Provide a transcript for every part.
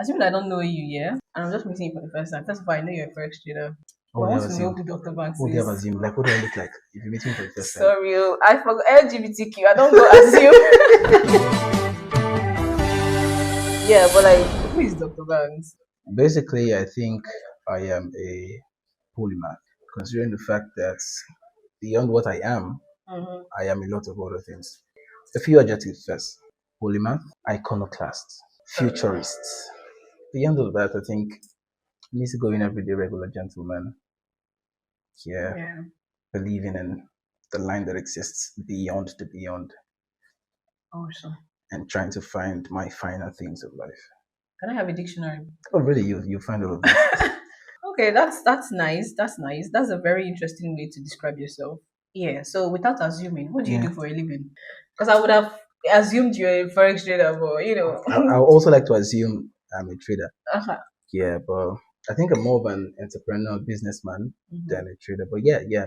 Assuming I don't know you, yeah, and I'm just meeting you for the first time. First of all, I know you're a forex trader. But What I do you want have to know assumed? who Dr. Banks What do you have is. assumed? Like, what do I look like if you meet me for the first time? Sorry, I forgot LGBTQ. I don't go assume. Yeah, but like, who is Dr. Banks? Basically, I think I am a polymath, considering the fact that beyond what Mm-hmm. I am a lot of other things. A few adjectives first. Polymath, iconoclast, futurist. Beyond all that, I think easy going everyday regular gentleman. Yeah, Yeah. believing in the line that exists beyond the beyond Awesome. and trying to find my finer things of life. Can I have a dictionary? Oh, really? You find all of that? Okay, that's nice. That's nice. That's a very interesting way to describe yourself. Yeah. So without assuming, what do you Yeah. do for a living? Because I would have assumed you're a forex trader, but you know. I also like to assume I'm a trader. Uh-huh. Yeah, but I think I'm more of an entrepreneur, businessman Mhm. than a trader. But yeah.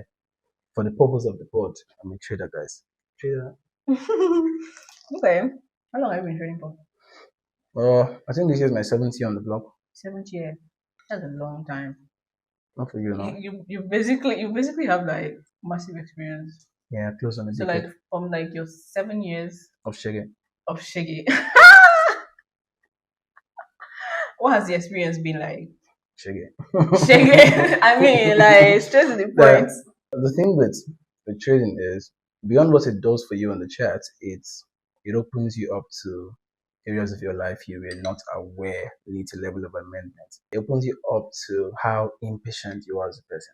For the purpose of the pod, I'm a trader, guys. Trader. Okay. How long have you been trading for? I think this is my 7th year on the block. 7 years. That's a long time. Not for you You, now. you basically have like massive experience. Yeah, close on a So like decade from like your 7 years of Shege. of Shiggy, what has the experience been like? Shege. Shiggy, I mean like straight to the point. The thing with trading is beyond what it does for you on the chat, it opens you up to areas of your life you were not aware lead to level of amendment. It opens you up to how impatient you are as a person.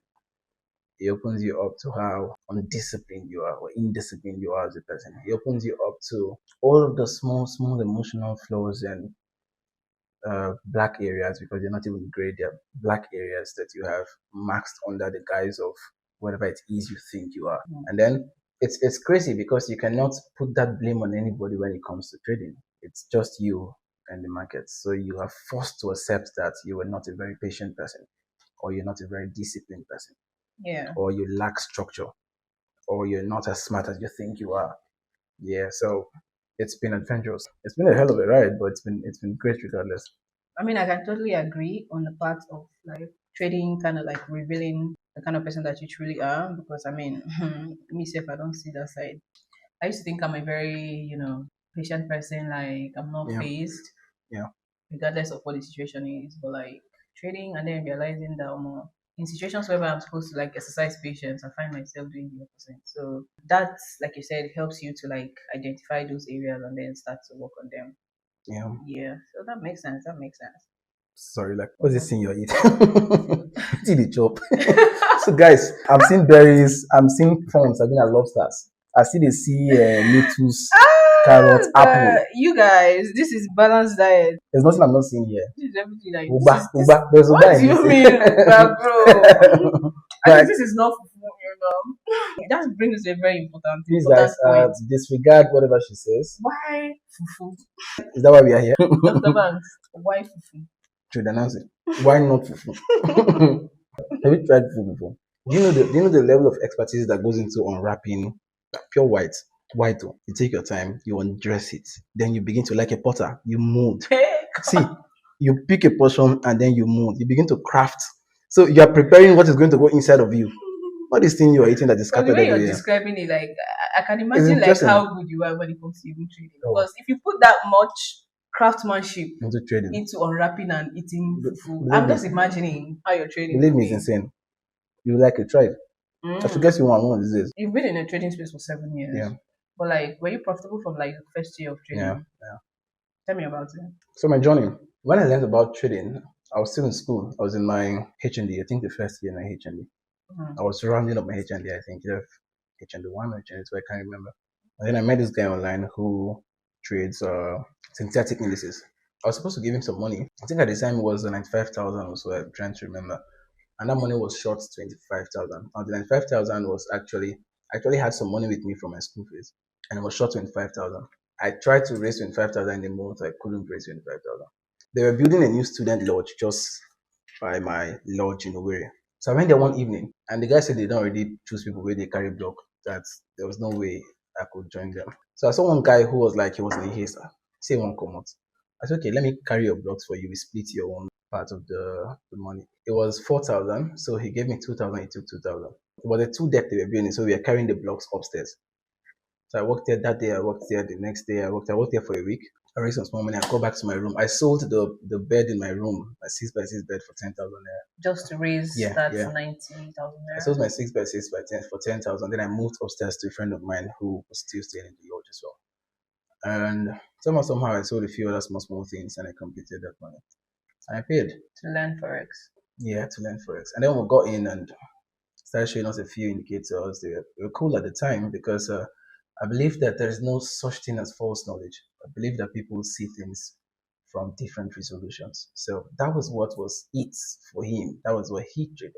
It opens you up to how undisciplined you are or indisciplined you are as a person. It opens you up to all of the small emotional flaws and black areas, because they're not even gray, they're black areas that you have maxed under the guise of whatever it is you think you are. And then it's crazy because you cannot put that blame on anybody when it comes to trading. It's just you and the market. So you are forced to accept that you are not a very patient person, or you're not a very disciplined person, Yeah. or you lack structure, or you're not as smart as you think you are. Yeah, so it's been adventurous. It's been a hell of a ride, but it's been great regardless. I mean, I can totally agree on the part of like trading kind of like revealing the kind of person that you truly are. Because I mean, me self, I don't see that side. I used to think I'm a very, patient person. Like I'm not Yeah, phased, yeah. regardless of what the situation is. But like trading and then realizing that in situations where I'm supposed to like exercise patience, I find myself doing the opposite. So that's like you said, helps you to like identify those areas and then start to work on them. Yeah. Yeah. So that makes sense. That makes sense. Sorry, like what's this thing you're eating? What did you chop? So guys, I'm seeing berries, I'm seeing prawns, I've been at lobsters. I see the sea lettuce, carrots, apple. You guys, this is balanced diet. There's nothing I'm not seeing here. This is everything like this Uba, is this. uba. There's uba What do in you this mean, Uber, bro? thing. At Like, least this is not fufu. That brings a very important please guys, point. disregard whatever she says. Why fufu? Is that why we are here? Dr. Banks, why fufu? Should announce it. Why not fufu? Have you tried fufu before? Do you know the level of expertise that goes into unwrapping pure white? White. Oh. You take your time, you undress it, then you begin to like a potter. You mold. See, you pick a portion and then you mold. You begin to craft. So you are preparing what is going to go inside of you. What is thing you are eating that is But the scattered way you're everywhere? describing it, like I can It's imagine like interesting. how good you are when it comes to even trading. Oh, Because if you put that much craftsmanship into trading. into unwrapping and eating fufu, Believe I'm me, just imagining how you're trading. believe would me, it's be. insane. You like it, try it. I should guess you want one of these days. You've been in a trading space for 7 years. Yeah, But like, were you profitable from like the first year of trading? yeah. Tell me about it. So my journey. When I learned about trading, I was still in school. I was in my HND. I think the first year in my HND. I was rounding up my HND. I think either HND 1 or HND 2. I can't remember. And then I met this guy online who trades synthetic indices. I was supposed to give him some money. I think at the time it was 95,000 or so. I'm trying to remember. And that money was short 25,000. Now the 95,000 was actually had some money with me from my school fees, and it was short 25,000. I tried to raise 25,000 in a month. I couldn't raise 25,000. They were building a new student lodge just by my lodge in Owerri. So I went there one evening, and the guy said they don't already choose people where they carry block. That there was no way I could join them. So I saw one guy who was like he was in a haste. Say one come out. I said, okay, let me carry your blocks for you. We split your own part of the money. It was 4,000. So he gave me 2,000. He took 2,000. It was a two deck they were building. So we are carrying the blocks upstairs. So I worked there that day. I worked there the next day. I worked there for a week. I raised some small money. I go back to my room. I sold the bed in my room, my 6 by 6 bed for 10,000 naira. Just to raise Yeah, that yeah. 90,000 I naira. sold my 6 by 6 by 10 for 10,000. Then I moved upstairs to a friend of mine who was still staying in the lodge as well. And somehow I sold a few other small things and I completed that money. And I paid. To learn forex. Yeah, to learn forex. And then we got in and started showing us a few indicators. They were cool at the time because I believe that there is no such thing as false knowledge. I believe that people see things from different resolutions. So that was what was it for him. That was what he traded.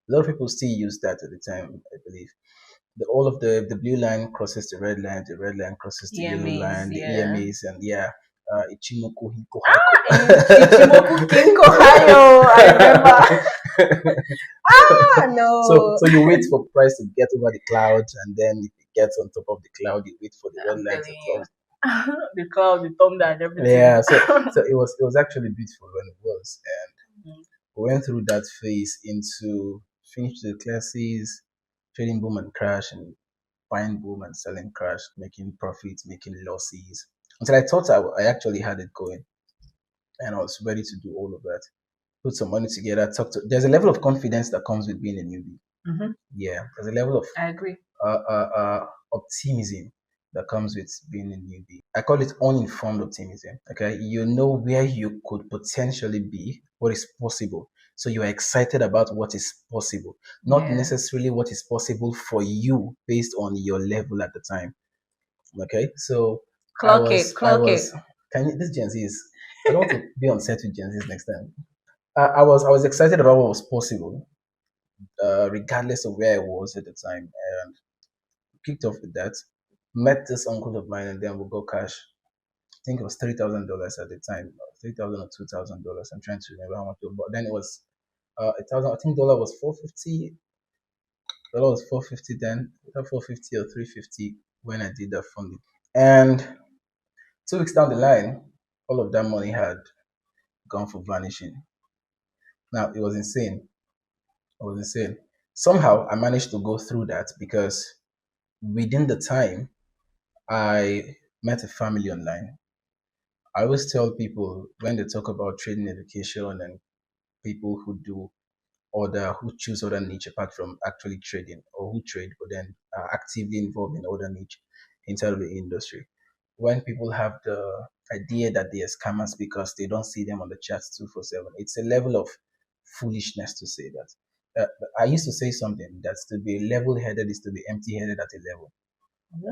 A lot of people still use that at the time, I believe. All of the blue line crosses the red line crosses the yellow EMAs, line, the yeah. EMAs, and yeah, Ichimoku Hinko Ichimoku Kinko Hayo, I remember. No. So you wait for price to get over the cloud, and then if it gets on top of the cloud, you wait for the red I'm line to telling you. cross. The cloud, the thunder, and everything. Yeah, so it was actually beautiful when it was, and Mhm. we went through that phase into finish the classes, trading boom and crash, and buying boom and selling crash, making profits, making losses. Until I thought I actually had it going, and I was ready to do all of that. Put some money together, talk to. There's a level of confidence that comes with being a newbie. Mm-hmm. Yeah, there's a level of I agree. optimism that comes with being a newbie. I call it uninformed optimism. Okay, you know where you could potentially be, what is possible. So you are excited about what is possible, not Yeah. necessarily what is possible for you based on your level at the time. Okay, so Clock it, I clock it. was. Can you, this Gen Z is. I don't want to be on set with Gen Zs next time. I was excited about what was possible, regardless of where I was at the time, and kicked off with that. Met this uncle of mine, and then we got cash. I think it was $3,000 at the time, 3,000 or $2,000. I'm trying to remember how much, but then it was 1,000. I think dollar was 450. Dollar was 450 then, either 450 or 350 when I did that funding. And 2 weeks down the line, all of that money had gone for vanishing. Now it was insane. It was insane. Somehow I managed to go through that because within the time I met a family online. I always tell people when they talk about trading education and people who choose other niche apart from actually trading or who trade but then are actively involved in other niche inside of the industry. When people have the idea that they are scammers because they don't see them on the charts 247, it's a level of foolishness to say that. I used to say something that's to be level headed is to be empty headed at a level.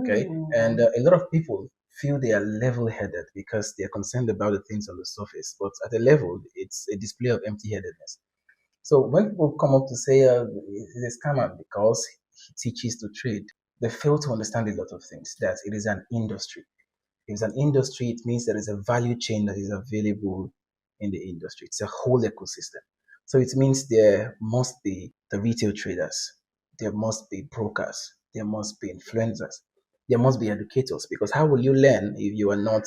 Okay, and Ooh. a lot of people feel they are level-headed because they are concerned about the things on the surface, but at a level it's a display of empty-headedness. So when people come up to say he's a scammer because he teaches to trade, they fail to understand a lot of things, that it is an industry. If it's an industry, it means there is a value chain that is available in the industry. It's a whole ecosystem. So it means there must be the retail traders, there must be brokers, there must be influencers, there must be educators. Because how will you learn if you are not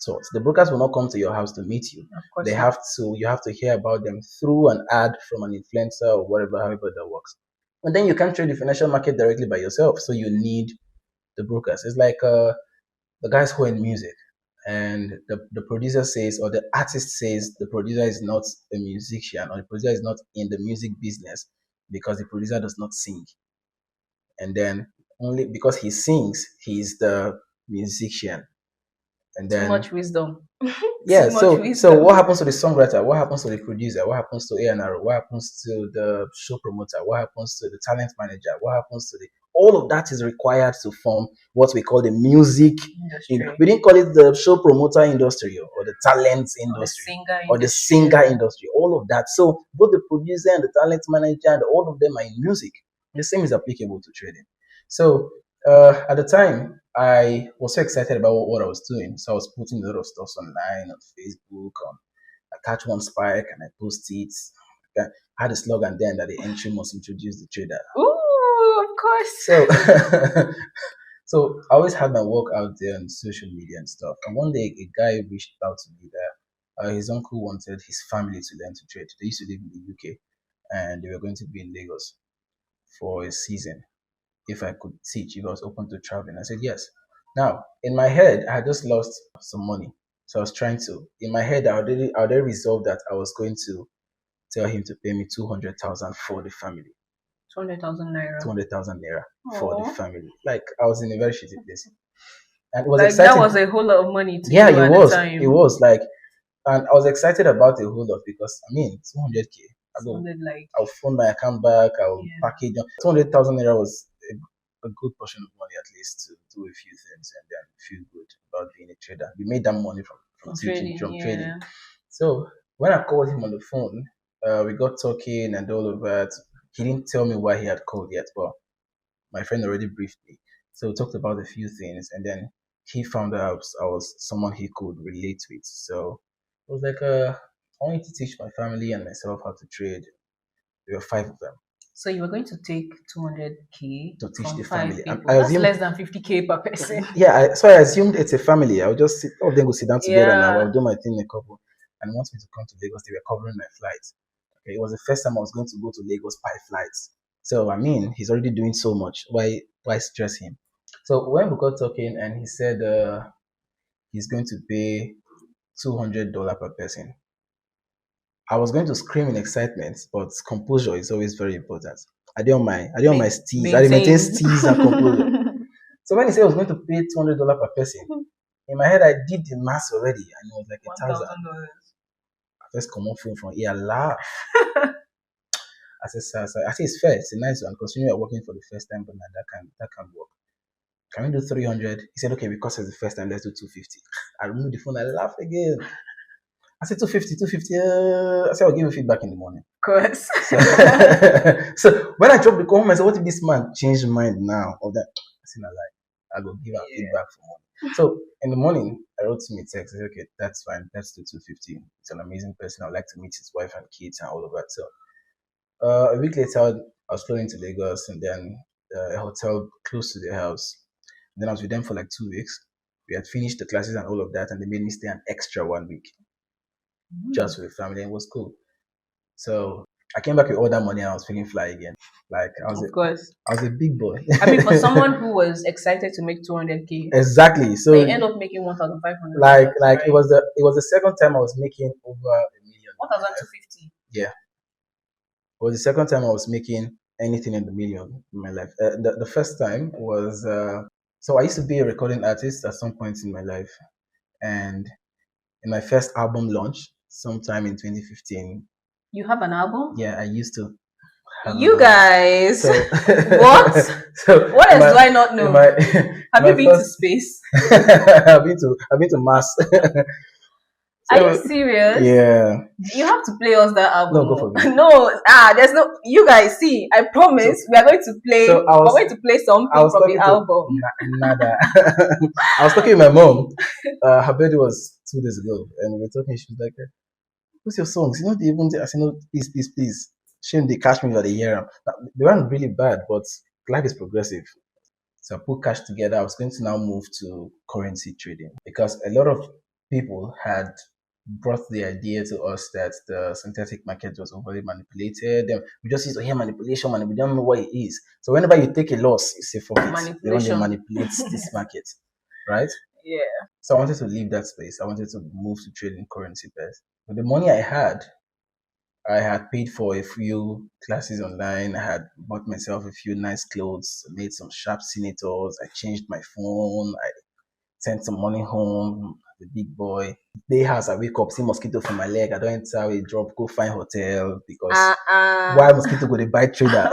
taught? The brokers will not come to your house to meet you. Of course They not. have to. You have to hear about them through an ad from an influencer or whatever, however that works. And then you can't trade the financial market directly by yourself. So you need the brokers. It's like the guys who are in music and the producer says or the artist says the producer is not a musician or the producer is not in the music business because the producer does not sing, and then only because he sings he's the musician, and Too then much wisdom. yeah, Too much so wisdom. what happens to the songwriter? What happens to the producer? What happens to A&R? What happens to the show promoter? What happens to the talent manager? What happens to the all of that is required to form what we call the music Industry. we didn't call it the show promoter industry or the talent Or the industry singer or the industry. singer industry, all of that. So both the producer and the talent manager and all of them are in music. The same is applicable to trading. So at the time, I was so excited about what I was doing. So I was putting a lot of stuff online on Facebook. I catch one spike and I post it. I had a slogan then that the entry must introduce the trader. Ooh, of course. So, so I always had my work out there on social media and stuff. And one day, a guy reached out to me there. His uncle wanted his family to learn to trade. They used to live in the UK, and they were going to be in Lagos for a season. If I could teach, if I was open to traveling, I said yes. Now, in my head, I had just lost some money, so I was trying to. In my head, I already resolved that I was going to tell him to pay me 200,000 for the family. 200,000 naira. 200,000 naira for the Oh, family. Like I was in a very shitty place, and it was like that exciting. was a whole lot of money to Yeah, you it at the was. It time. was like, and I was excited about the whole lot because I mean, 200k. I go. Sounded like, I'll phone my account back. I'll yeah, package. 200,000 naira was a good portion of money at least to do a few things and then feel good about being a trader. We made that money from from teaching, trading, from trading. yeah. So when I called him on the phone, we got talking and all of that. He didn't tell me why he had called yet, but my friend already briefed me. So we talked about a few things, and then he found out I was someone he could relate with. So it was like, I wanted to teach my family and myself how to trade. There were five of them So you were going to take 200k to teach from the five family. And people. I That's assumed, less than 50k per person. yeah, so I assumed it's a family. I would just sit, all of them would sit down together now. I'll Yeah, do my thing in a couple. And he wants me to come to Lagos. They were covering my flights. Okay, it was the first time I was going to go to Lagos by flights. So I mean, he's already doing so much. Why stress him? So when we got talking, and he said he's going to pay $200 per person. I was going to scream in excitement, but composure is always very important. I didn't my steez. I didn't maintain maintain. steez and composure. So when he said I was going to pay $200 per person, in my head I did the math already, and it was like 1,000. $1,000. I first come on phone from here, laugh. I said, sir, I said it's fair, it's a nice one, considering you're working for the first time, but now that can work. Can we do 300? He said, okay, because it's the first time, let's do 250. I removed the phone, I laughed again. I said 250, 250. I said I'll give you feedback in the morning. Of course. So, so when I dropped the call home, I said, what if this man changed his mind now? Or that I said, I like, I go give him feedback for morning. So in the morning, I wrote him a text. I said, okay, that's fine. Let's do 250. It's an amazing person. I'd like to meet his wife and kids and all of that. So a week later, I was flying to Lagos and then a hotel close to their house. And then I was with them for like 2 weeks. We had finished the classes and all of that, and they made me stay an extra 1 week just with the family, and it was cool. So I came back with all that money and I was feeling fly again. Like Of course. I was a big boy. I mean, for someone wwho was excited to make 200k, Exactly. So they end up making 1,500. like Right? it was the second time I was making over a million. 1,250. Yeah. It was the second time I was making anything in the million in my life. The first time was so I used to be a recording artist at some point in my life, and in my first album launch, sometime in 2015. You have an album? Yeah, I used to have You guys. So What? So What else do I not know? Have you been to space? I've been to Mars. Are So, you serious? yeah. You have to play us that album. No, go for it. No, there's no. You guys see. I promise we are going to play. So we're going to play something from the album. Nada. I was talking with my mom. Her birthday was 2 days ago, and we were talking. She was like, "What's your songs? You know, they even." I said, "No, please, please, please." Shame they catch me by the year. They weren't really bad, but life is progressive. So I put cash together. I was going to now move to currency trading because a lot of people had brought the idea to us that the synthetic market was overly manipulated. And we just used to hear manipulation, and we don't know what it is. So whenever you take a loss, you say fuck it. They don't manipulate this market, right? Yeah. So I wanted to leave that space. I wanted to move to trading currency first. With the money I had paid for a few classes online. I had bought myself a few nice clothes, made some sharp senators. I changed my phone. I sent some money home. The big boy. Day house, I wake up, see mosquito from my leg. I don't enter, we drop, go find hotel because why mosquito go to buy trader?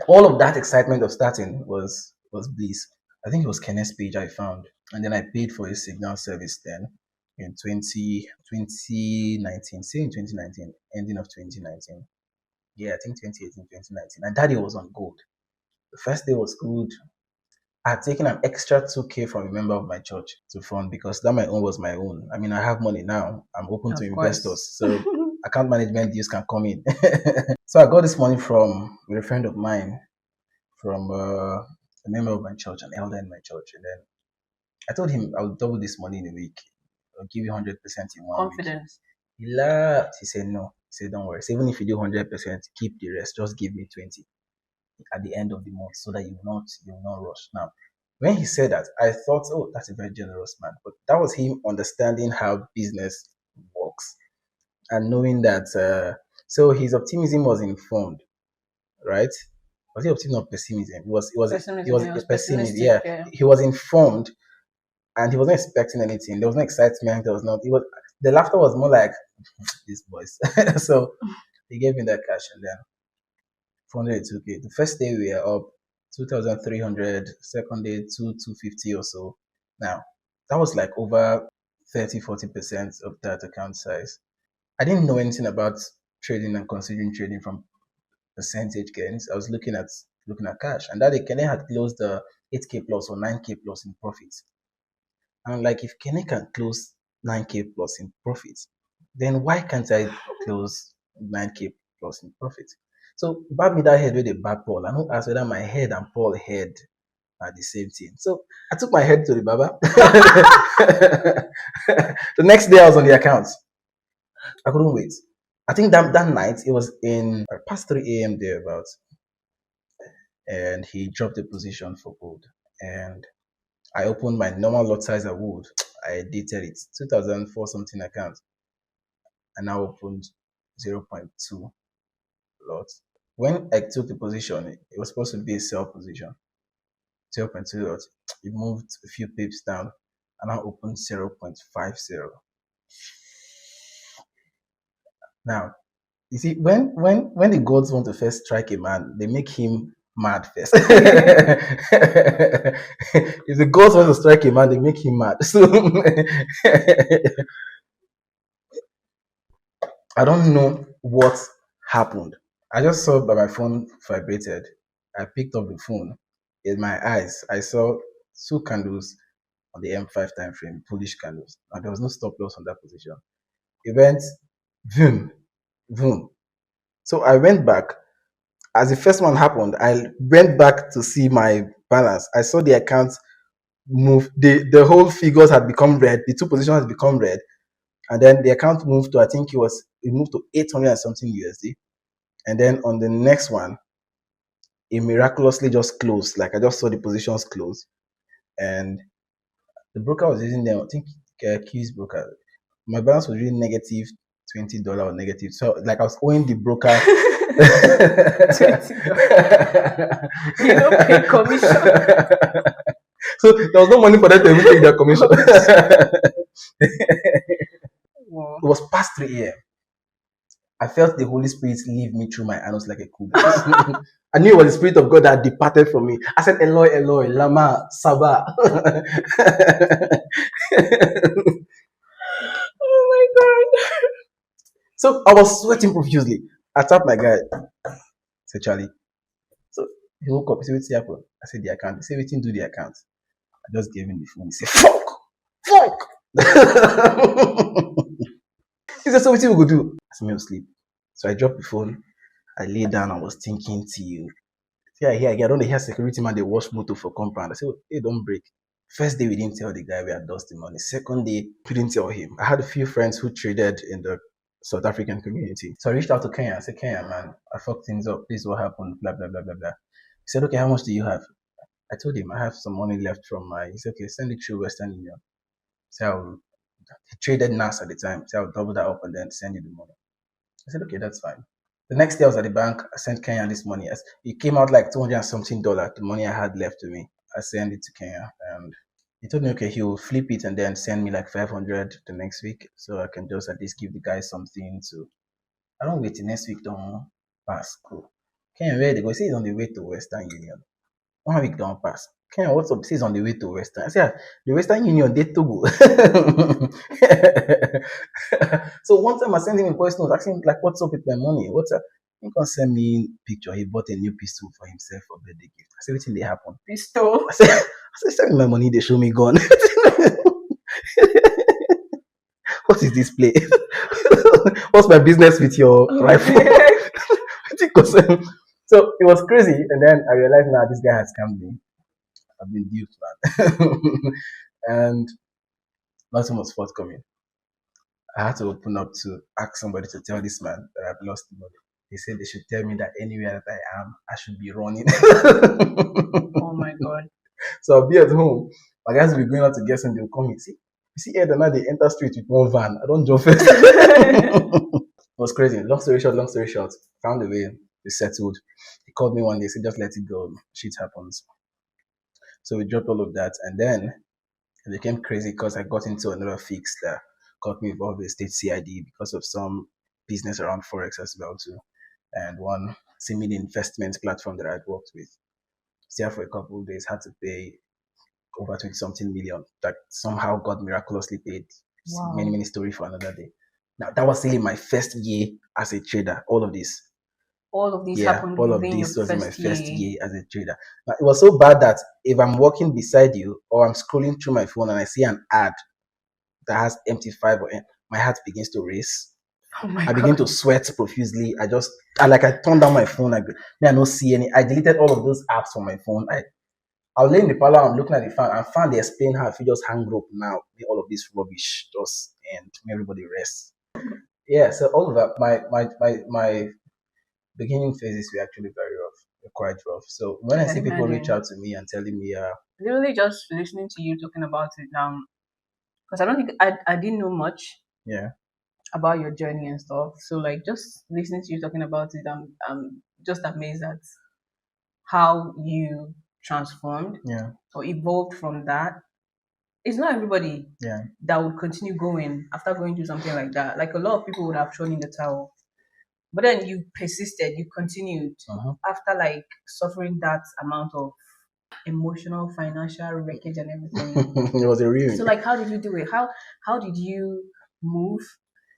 All of that excitement of starting was bliss. I think it was Kenneth's page I found, and then I paid for his signal service then in 2019, say in 2019, ending of 2019. Yeah, I think 2018, 2019. And that day was on gold. The first day was good. I had taken an extra 2K from a member of my church to fund because that my own was my own. I mean, I have money now. I'm open to investors. So account management deals can come in. So I got this money from a friend of mine, from a member of my church, an elder in my church. And then I told him I would double this money in a week. I'll give you 100% in 1 week. Confidence. He laughed. He said, no. He said, don't worry. So even if you do 100%, keep the rest. Just give me 20 at the end of the month so that you will not rush. Now, when he said that, I thought, oh, that's a very generous man. But that was him understanding how business works and knowing that. So his optimism was informed, right? Was it optimism or pessimism? It was Pessimism. He a was pessimism. pessimistic. Yeah, Yeah. he was informed and he wasn't expecting anything. There was no excitement. There was not. It was the laughter was more like these boys. So he gave me that cash and then 402K. The first day we are up 2,300. Second day 250 or so. Now that was like over 30-40% of that account size. I didn't know anything about trading and considering trading from percentage gains. I was looking at cash, and that day Kene had closed the 8K plus or 9K plus in profits. And like, if Kenny can close 9K plus in profits, then why can't I close 9K plus in profits? So, bad me that head with a bad Paul. I don't ask whether my head and Paul head are the same thing. So, I took my head to the Baba. The next day, I was on the account. I couldn't wait. I think that night, it was in past 3 a.m. thereabouts, and he dropped a position for gold. And I opened my normal lot size I would. I dated it 2004 something account and I opened zero point 0.2 lots. When I took the position, it was supposed to be a sell position. 0.2 lots. It moved a few pips down and I opened 0.50. Now, you see, when the gods want to first strike a man, they make him mad first. If the gods want to strike a man, they make him mad. So I don't know what happened. I just saw that my phone vibrated. I picked up the phone. In my eyes, I saw two candles on the M5 time frame, bullish candles, and there was no stop loss on that position. It went boom, boom. So I went back. As the first one happened, I went back to see my balance. I saw the account move. The whole figures had become red. The two positions had become red, and then the account moved to, I think it moved to 800 and something USD. And then on the next one, it miraculously just closed. Like, I just saw the positions close, and the broker was using them. I think Q's broker. My balance was really negative $20 or negative. So like, I was owing the broker $20. You don't pay commission. So there was no money for them to even take their commission. Wow. It was past 3 a.m. I felt the Holy Spirit leave me through my anus like a cool. I knew it was the Spirit of God that departed from me. I said, Eloi, Eloi, Lama, Sabah. Oh my God. So I was sweating profusely. I tapped my guy. I said, Charlie. So he woke up. He said, what's happened? I said, the account. He said, waiting, do the account. I just gave him the phone. He said, fuck. He said, so what you go do? I said, me sleep. So I dropped the phone. I lay down and was thinking till I don't hear security man, they wash motor for compound. I said, hey, don't break. First day we didn't tell the guy we had lost the money. Second day, we didn't tell him. I had a few friends who traded in the South African community. So I reached out to Kenya. I said, Kenya, man, I fucked things up. This is what happened, blah, blah, blah, blah, blah. He said, okay, how much do you have? I told him I have some money left from he said, okay, send it through Western Union. So he traded NAS at the time. So I'll double that up and then send you the money. I said, okay, that's fine. The next day I was at the bank. I sent Kenya this money. It came out like $200 and something, the money I had left to me. I sent it to Kenya and he told me, okay, he will flip it and then send me like 500 the next week. So I can just at least give the guys something to, I don't wait till next week, don't pass. Cool. Kenya, where they go? He says he's on the way to Western Union. 1 week don't pass. Kenya, what's up? He says on the way to Western. I said, the Western Union, they Togo. So one time I sent him a voice note asking, like, what's up with my money? What's up? He can send me a picture. He bought a new pistol for himself for birthday gift. I said, everything they happen. Pistol. I said, send me my money, they show me gun. What is this play? What's my business with your rifle? So it was crazy, and then I realized now this guy has scammed me. I've been duped, man. And Nothing was forthcoming. I had to open up to ask somebody to tell this man that I've lost the money. They said they should tell me that anywhere that I am, I should be running. Oh my god. So I'll be at home. My guys will be going out to get something. They'll come in. See, you see, Ed and now they enter street with one van. I don't jump first. It was crazy. Long story short, found a way. They settled. He called me one day, said, just let it go. Shit happens. So we dropped all of that. And then it became crazy because I got into another fix that got me involved with state CID because of some business around Forex as well too. And one similar investment platform that I'd worked with. There for a couple of days, had to pay over 20 something million that somehow got miraculously paid. Wow. Many story for another day. Now that was really my first year as a trader. All of this happened all of within your this was in my first first year. year as a trader. Now, it was so bad that if I'm walking beside you or I'm scrolling through my phone and I see an ad that has MT5 or my heart begins to race. Oh my I begin god. to sweat profusely. I turned down my phone. I don't see any. I deleted all of those apps from my phone. I'll lay in the parlor, I'm looking at the fan, and fan they explain how if you just hang rope now, all of this rubbish just and everybody rest. Yeah, so all of that, my beginning phases were actually very rough. They're quite rough. So when I I can see people reach imagine. out to me and telling me, Literally just listening to you talking about it now, because I don't think I didn't know much yeah, about your journey and stuff. So like just listening to you talking about it, I'm just amazed at how you transformed yeah, or evolved from that. It's not everybody yeah, that would continue going after going through something like that. Like a lot of people would have thrown in the towel. But then you persisted, you continued uh-huh. after like suffering that amount of emotional, financial wreckage and everything. It was a real. So like how did you do it? How did you move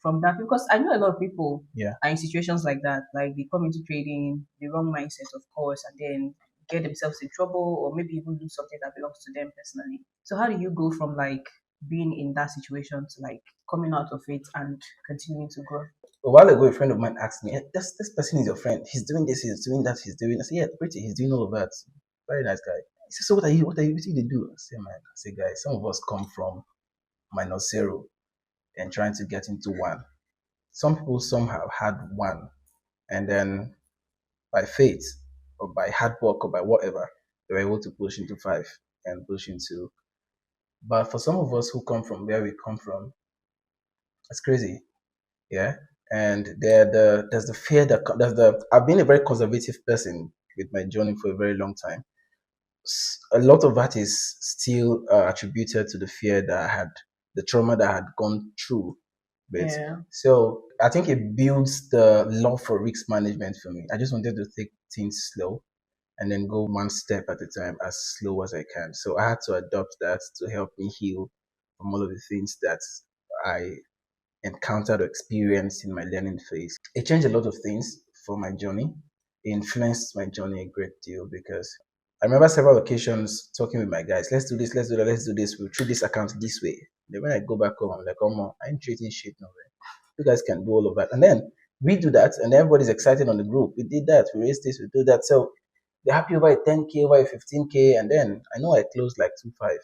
from that? Because I know a lot of people Yeah, are in situations like that. Like they come into trading, the wrong mindset of course, and then get themselves in trouble or maybe even lose something that belongs to them personally. So how do you go from like being in that situation to like coming out of it and continuing to grow? a while ago, a friend of mine asked me, this person is your friend. He's doing this, he's doing that, he's doing. I said, yeah, pretty. He's doing all of that. Very nice guy. He said, so what are you, what do you do? I said, man, I said, guys, some of us come from minus zero and trying to get into one. Some people somehow had one, and then by faith or by hard work or by whatever, they were able to push into five and push into. But for some of us who come from where we come from, it's crazy. Yeah. And there's the fear that I've been a very conservative person with my journey for a very long time. A lot of that is still attributed to the fear that I had, the trauma that I had gone through with. Yeah. So I think it builds the love for risk management for me. I just wanted to take things slow and then go one step at a time as slow as I can. So I had to adopt that to help me heal from all of the things that I encountered or experienced in my learning phase. It changed a lot of things for my journey. It influenced my journey a great deal because I remember several occasions talking with my guys, let's do this, let's do that, let's do this, we'll treat this account this way. Then when I go back home, I'm like, oh, man, I ain't treating shit no way. You guys can do all of that. And then we do that, and everybody's excited on the group. We did that, we raised this, we do that. So they're happy over a 10K, over a 15K, and then I know I closed like 2.5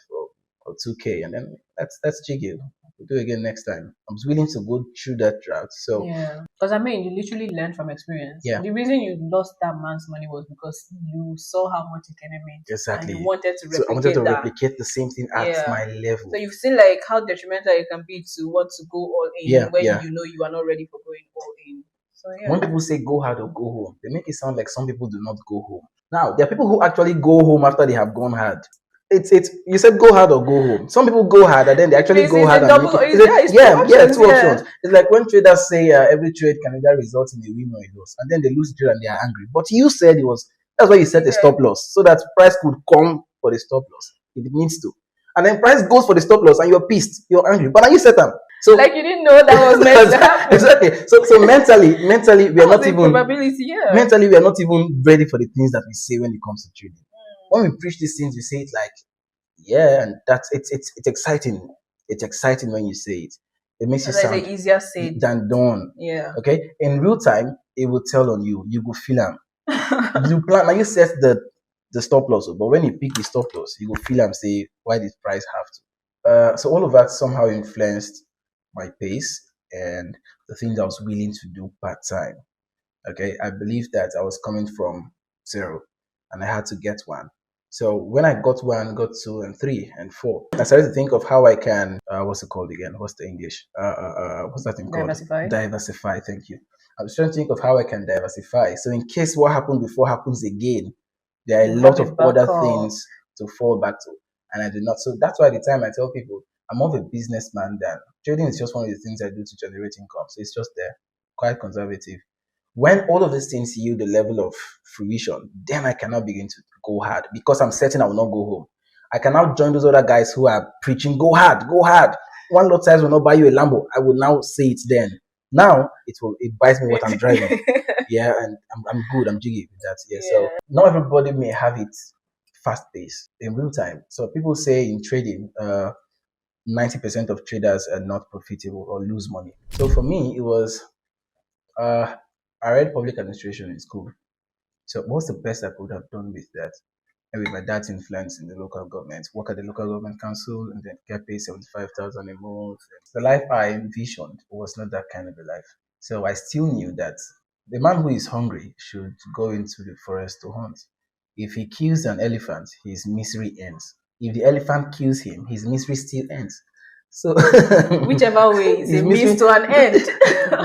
or 2K, and then that's jiggy. We'll do it again next time. I'm willing to go through that route. So Yeah, because I mean, you literally learned from experience. yeah, The reason you lost that man's money was because you saw how much it can made, and you exactly. wanted to So I wanted replicate to that. replicate the same thing at Yeah. my level. So you've seen like how detrimental it can be to want to go all in Yeah, when yeah. you know you are not ready for going all in. So When yeah, people say go hard or go home, they make it sound like some people do not go home. Now, there are people who actually go home after they have gone hard. It's you said go hard or go home. Some people go hard and then they actually go hard and make it. It's two options. It's like when traders say every trade can either result in a win or a loss, and then they lose trade and they are angry. But you said it was that's why you set a stop loss so that price could come for the stop loss if it needs to, and then price goes for the stop loss and you're pissed, you're angry. But now you set them. So like you didn't know that was meant to happen. exactly. So mentally we are not even probability. Yeah. mentally we are not even ready for the things that we say when it comes to trading. When we preach these things, we say it like, yeah, and that's it's exciting. It's exciting when you say it. It makes you As I sound say, easier said than done. Yeah. Okay. In real time, it will tell on you. You go feel them. You plan. Now you set the stop loss, but when you pick the stop loss, you go feel them. Say why did price have to? So all of that somehow influenced my pace and the things I was willing to do part time. Okay, I believe that I was coming from zero and I had to get one. So when I got one, got two, and three, and four, I started to think of how I can, what's it called again? What's the English? What's that thing called? Diversify. Diversify. Thank you. I was trying to think of how I can diversify. So in case what happened before happens again, there are a You lot have a of other backup. things to fall back to. And I did not. So that's why at the time I tell people I'm more of a businessman than trading is just one of the things I do to generate income. So it's just there, quite conservative. When all of these things yield a level of fruition, then I cannot begin to go hard because I'm certain I will not go home. I cannot join those other guys who are preaching, go hard, go hard. One lot size will not buy you a Lambo. I will now say it then. Now it buys me what I'm driving. Yeah, and I'm good. I'm jiggy with that. Yeah. So Yeah. not everybody may have it fast paced in real time. So people say in trading, 90% of traders are not profitable or lose money. So for me, it was uh, I read public administration in school. So what's the best I could have done with that? And with my dad's influence in the local government, work at the local government council and then get paid 75,000 a month. The life I envisioned was not that kind of a life. So I still knew that the man who is hungry should go into the forest to hunt. If he kills an elephant, his misery ends. If the elephant kills him, his misery still ends. So Whichever way is his a means misery, to an end.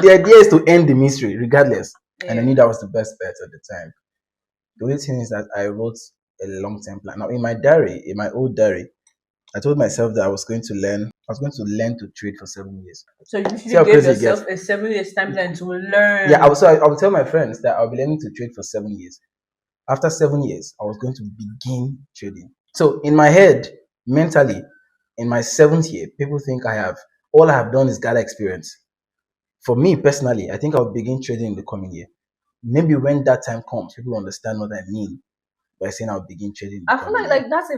the idea is to end the misery regardless. And I Yeah. knew that was the best bet at the time. The only thing is that I wrote a long term plan. Now in my diary, in my old diary, I told myself that I was going to learn to trade for 7 years. So you See literally how gave crazy it gets. yourself a 7 years timeline to Yeah, learn. I will tell my friends that I'll be learning to trade for 7 years. After 7 years, I was going to begin trading. So in my head, mentally, in my seventh year, people think all I have done is gather experience. For me personally, I think I'll begin trading in the coming year. Maybe when that time comes, people understand what I mean by saying I'll begin trading in the I feel coming year. like that's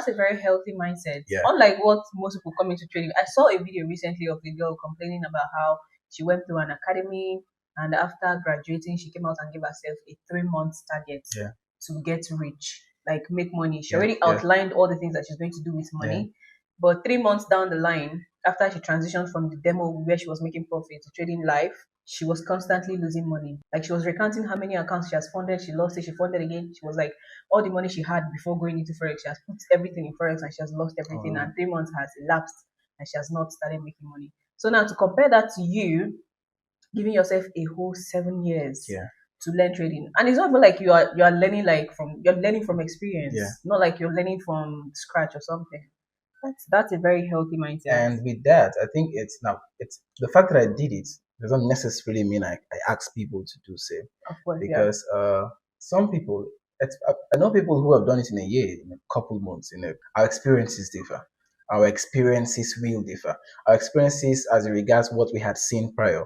a very healthy mindset. Yeah. Unlike what most people come into trading. I saw a video recently of a girl complaining about how she went through an academy and after graduating she came out and gave herself a 3 month target Yeah. to get rich, like make money. She Yeah. already Yeah. outlined all the things that she's going to do with Yeah. money. But 3 months down the line, after she transitioned from the demo where she was making profit to trading live, she was constantly losing money. Like she was recounting how many accounts she has funded, she lost it, she funded again. She was like, all the money she had before going into forex, she has put everything in forex and she has lost everything. Oh, And 3 months has elapsed and she has not started making money. So now to compare that to you giving yourself a whole 7 years yeah. to learn trading, and it's not even like you are learning like from you're learning from experience, Yeah. not like you're learning from scratch or something. That's a very healthy mindset. And with that, I think it's the fact that I did it doesn't necessarily mean I ask people to do same Of course, yeah. because some people I know people who have done it in a year, in a couple months. Our experiences differ. Our experiences will differ. Our experiences as regards what we had seen prior.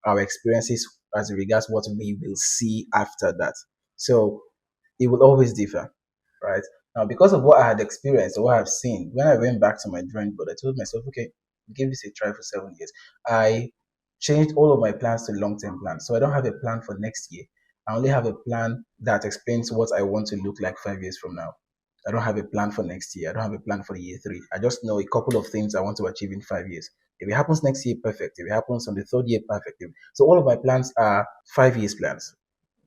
Our experiences as regards what we will see after that. So it will always differ, right? Now, because of what I had experienced or what I've seen, when I went back to my drawing board, I told myself, okay, give this a try for 7 years. I changed all of my plans to long-term plans. So I don't have a plan for next year. I only have a plan that explains what I want to look like 5 years from now. I don't have a plan for next year. I don't have a plan for year three. I just know a couple of things I want to achieve in 5 years. If it happens next year, perfect. If it happens on the third year, perfect. So all of my plans are 5 years plans,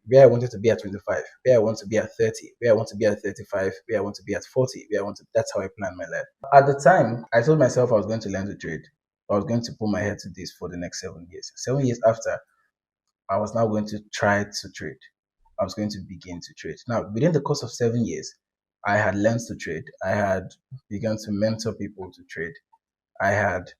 where I wanted to be at 25, where I want to be at 30, where I want to be at 35, where I want to be at 40, that's how I plan my life. At the time, I told myself I was going to learn to trade. I was going to put my head to this for the next 7 years. 7 years after, I was now going to try to trade. I was going to begin to trade. Now, within the course of 7 years, I had learned to trade. I had begun to mentor people to trade. I had,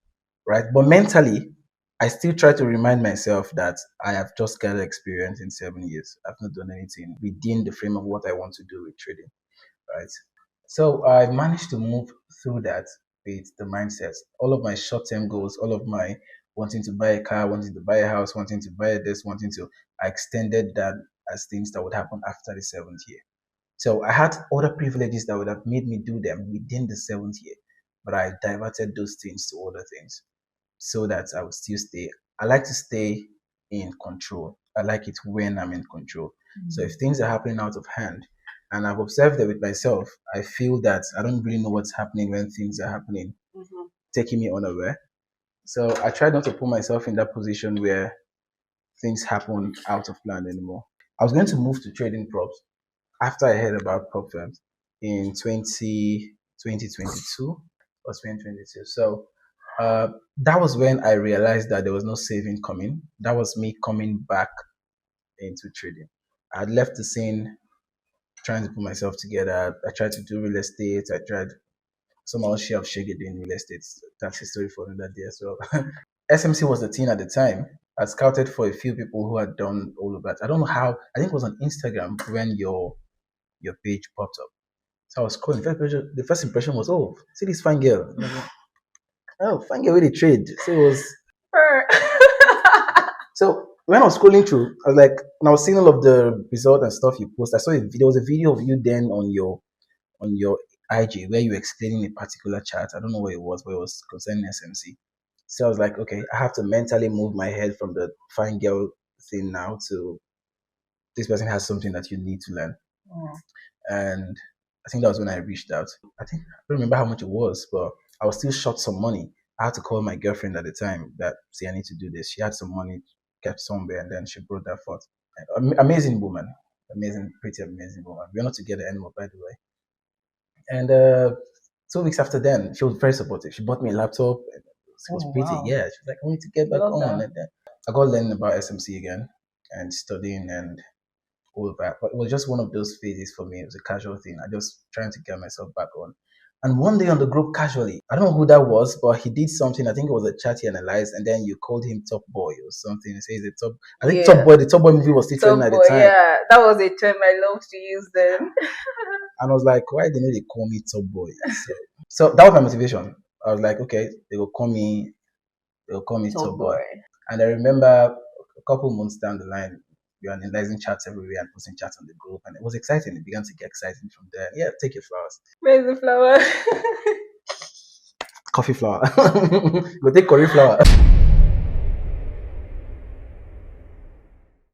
right? But mentally, I still try to remind myself that I have just gathered experience in 7 years. I've not done anything within the frame of what I want to do with trading, right? So I managed to move through that with the mindsets. All of my short-term goals, all of my wanting to buy a car, wanting to buy a house, wanting to buy this, I extended that as things that would happen after the seventh year. So I had other privileges that would have made me do them within the seventh year, but I diverted those things to other things so that I would still stay. I like to stay in control. I like it when I'm in control. So if things are happening out of hand, and I've observed that with myself, I feel that I don't really know what's happening when things are happening. taking me unaware. So I tried not to put myself in that position where things happen out of plan anymore. I was going to move to trading props after I heard about prop firms in 2022 or 2022. So that was when I realized that there was no saving coming. That was me coming back into trading. I had left the scene trying to put myself together. I tried to do real estate. I tried somehow share of shaggy doing real estate. That's history for another day as well. SMC was the thing at the time. I scouted for a few people who had done all of that. I don't know how. I think it was on Instagram when your page popped up. So I was scrolling. The first impression was, oh, see this fine girl. Oh, fine girl with the trade. So it was. So when I was scrolling through, I was like, when I was seeing all of the result and stuff you post, I saw there was a video of you then on your IG where you were explaining a particular chart. I don't know what it was, but it was concerning SMC. So I was like, okay, I have to mentally move my head from the fine girl thing now to this person has something that you need to learn. Mm. And I think that was when I reached out. I don't remember how much it was, but I was still short some money. I had to call my girlfriend at the time that, see, I need to do this. She had some money kept somewhere, and then she brought that forth. Amazing woman. Pretty amazing woman. We're not together anymore, by the way. And 2 weeks after then, she was very supportive. She bought me a laptop. It was pretty. Wow. Yeah, she was like, I need to get back on. And then I got learning about SMC again and studying and all of that. But it was just one of those phases for me. It was a casual thing. I just trying to get myself back on. And one day on the group, casually, I don't know who that was, but he did something. I think it was a chat he analyzed, and then you called him Top Boy or something. He says the Top. I think Top Boy. The Top Boy movie was still trending at the time. Yeah, that was a term I loved to use then. And I was like, why didn't they call me Top Boy? So that was my motivation. I was like, okay, they will call me Top Boy. And I remember a couple months down the line, we were analyzing chats everywhere and posting chats on the group, and it was exciting. It began to get exciting from there. Yeah, take your flowers. Where's the flower? Coffee flower. Go take curry flower.